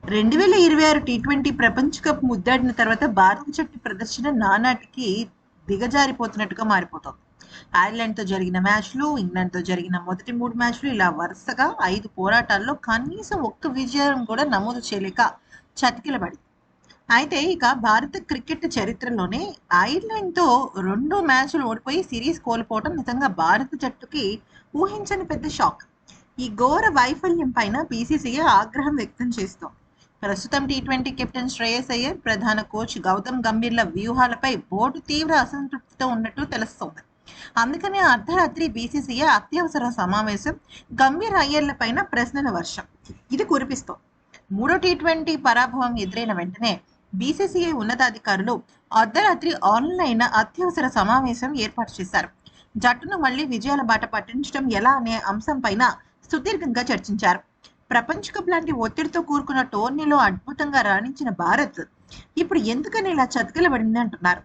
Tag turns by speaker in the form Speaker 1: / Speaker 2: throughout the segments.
Speaker 1: 2026 T20 ప్రపంచ cup ముద్దాడిన తర్వాత భారత జట్టు ప్రదర్శన నానాటికి దిగజారిపోతున్నట్టుగా మారిపోతోంది. ఐర్లాండ్తో జరిగిన మ్యాచ్లు, ఇంగ్లాండ్తో జరిగిన మొదటి 3 మ్యాచ్లు ఇలా వరుసగా 5 పోరాటాల్లో కనీసం ఒక్క విజయం కూడా నమోదు చేయలేక చతికిలబడి. అయితే ఇక భారత క్రికెట్ చరిత్రలోనే ఐర్లాండ్తో 2 మ్యాచ్లు ఓడిపోయి సిరీస్ కోల్పోవడం నిజంగా భారత జట్టుకి ఊహించని పెద్ద షాక్. ఈ ఘోర వైఫల్యం పైన బీసీసీఐ ఆగ్రహం వ్యక్తం చేస్తోంది. ప్రస్తుతం టీ20 కెప్టెన్ శ్రేయస్ అయ్యర్, ప్రధాన కోచ్ గౌతమ్ గంభీర్ల వ్యూహాలపై బోర్డు తీవ్ర అసంతృప్తితో ఉన్నట్టు తెలుస్తోంది. అందుకనే అర్ధరాత్రి బీసీసీఐ అత్యవసర సమావేశం, గంభీర్ అయ్యర్ల పైన ప్రశ్నల వర్షం ఇది కురిపిస్తోంది. మూడో టీ20 పరాభవం ఎదురైన వెంటనే బీసీసీఐ ఉన్నతాధికారులు అర్ధరాత్రి ఆన్లైన్ అత్యవసర సమావేశం ఏర్పాటు చేశారు. జట్టును మళ్లీ విజయాల బాట పట్టించడం ఎలా అనే అంశం పైన సుదీర్ఘంగా చర్చించారు. ప్రపంచ కప్ లాంటి ఒత్తిడితో కూరుకున్న టోర్నీలో అద్భుతంగా రాణించిన భారత్ ఇప్పుడు ఎందుకని ఇలా చతికిలబడింది అంటున్నారు.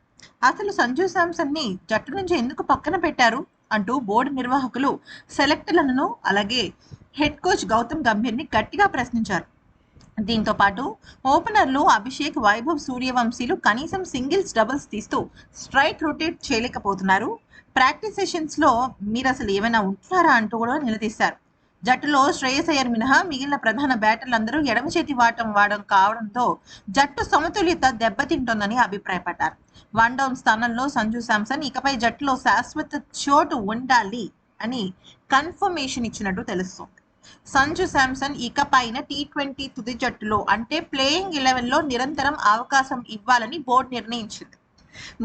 Speaker 1: అసలు సంజు శాంసన్ ని జట్టు నుంచి ఎందుకు పక్కన పెట్టారు అంటూ బోర్డు నిర్వాహకులు సెలెక్టర్లను అలాగే హెడ్ కోచ్ గౌతమ్ గంభీర్ ని గట్టిగా ప్రశ్నించారు. దీంతో పాటు ఓపెనర్లు అభిషేక్, వైభవ్ సూర్యవంశీలు కనీసం సింగిల్స్, డబుల్స్ తీస్తూ స్ట్రైక్ రొటేట్ చేయలేకపోతున్నారు. ప్రాక్టీస్ సెషన్స్ లో మీరు అసలు ఏమైనా ఉంటున్నారా అంటూ కూడా నిలదీశారు. జట్టులో శ్రేయస్ అయ్యర్ మినహా మిగిలిన ప్రధాన బ్యాటర్లందరూ ఎడమ చేతి వాడడం కావడంతో జట్టు సమతుల్యత దెబ్బతింటోందని అభిప్రాయపడ్డారు. వన్ డౌన్ స్థానంలో సంజు శాంసన్ ఇకపై జట్టులో శాశ్వత చోటు ఉండాలి అని కన్ఫర్మేషన్ ఇచ్చినట్టు తెలుస్తోంది. సంజు శాంసన్ ఇకపైన టీ20 తుది జట్టులో అంటే ప్లేయింగ్ 11 లో నిరంతరం అవకాశం ఇవ్వాలని బోర్డు నిర్ణయించింది.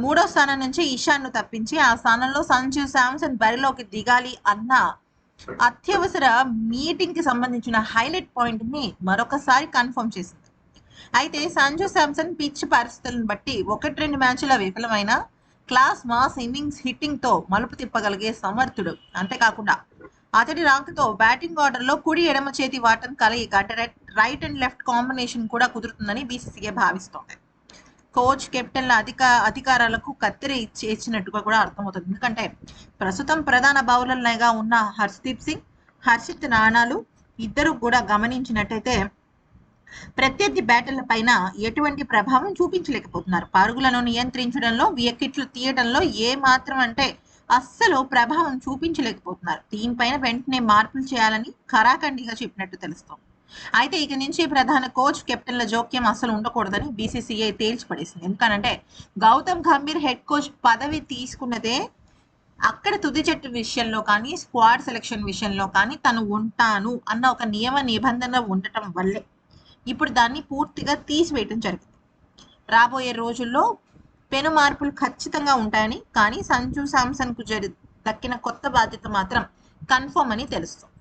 Speaker 1: మూడో స్థానం నుంచి ఇషాన్ను తప్పించి ఆ స్థానంలో సంజు శాంసన్ బరిలోకి దిగాలి అన్న అత్యవసర మీటింగ్ కి సంబంధించిన హైలైట్ పాయింట్ ని మరొకసారి కన్ఫర్మ్ చేసింది. అయితే సంజు శాంసన్ పిచ్ పరిస్థితులను బట్టి 1-2 మ్యాచ్ల విఫలమైన క్లాస్ మాస్ ఇన్నింగ్స్ హిట్టింగ్ తో మలుపు తిప్పగలిగే సమర్థుడు. అంతేకాకుండా అతడి రాకతో బ్యాటింగ్ ఆర్డర్ లో కుడి ఎడమ చేతి వాటం కలయిక అంటే రైట్ అండ్ లెఫ్ట్ కాంబినేషన్ కూడా కుదురుతుందని బీసీసీఐ భావిస్తోంది. కోచ్, కెప్టెన్ల అధికారాలకు కత్తెర ఇచ్చినట్టుగా కూడా అర్థమవుతుంది. ఎందుకంటే ప్రస్తుతం ప్రధాన బౌలర్లుగా ఉన్న హర్షదీప్ సింగ్, హర్షిత్ రాణాలు ఇద్దరు కూడా గమనించినట్టయితే ప్రత్యర్థి బ్యాటర్ల పైన ఎటువంటి ప్రభావం చూపించలేకపోతున్నారు. పరుగులను నియంత్రించడంలో, వికెట్లు తీయడంలో ఏ మాత్రం అంటే అస్సలు ప్రభావం చూపించలేకపోతున్నారు. దీనిపైన వెంటనే మార్పులు చేయాలని ఖరాఖండిగా చెప్పినట్టు తెలుస్తోంది. అయితే ఇక నుంచి ప్రధాన కోచ్, కెప్టెన్ల జోక్యం అసలు ఉండకూడదని బీసీసీఐ తేల్చిపడేసింది. ఎందుకనంటే గౌతమ్ గంభీర్ హెడ్ కోచ్ పదవి తీసుకున్నదే అక్కడ తుది జట్టు విషయంలో కానీ, స్క్వాడ్ సెలక్షన్ విషయంలో కానీ తను ఉంటాను అన్న ఒక నియమ నిబంధన ఉండటం వల్లే ఇప్పుడు దాన్ని పూర్తిగా తీసివేయటం జరిగింది. రాబోయే రోజుల్లో పెను మార్పులు ఖచ్చితంగా ఉంటాయని, కానీ సంజు శాంసన్ కు దక్కిన కొత్త బాధ్యత మాత్రం కన్ఫర్మ్ అని తెలుస్తుంది.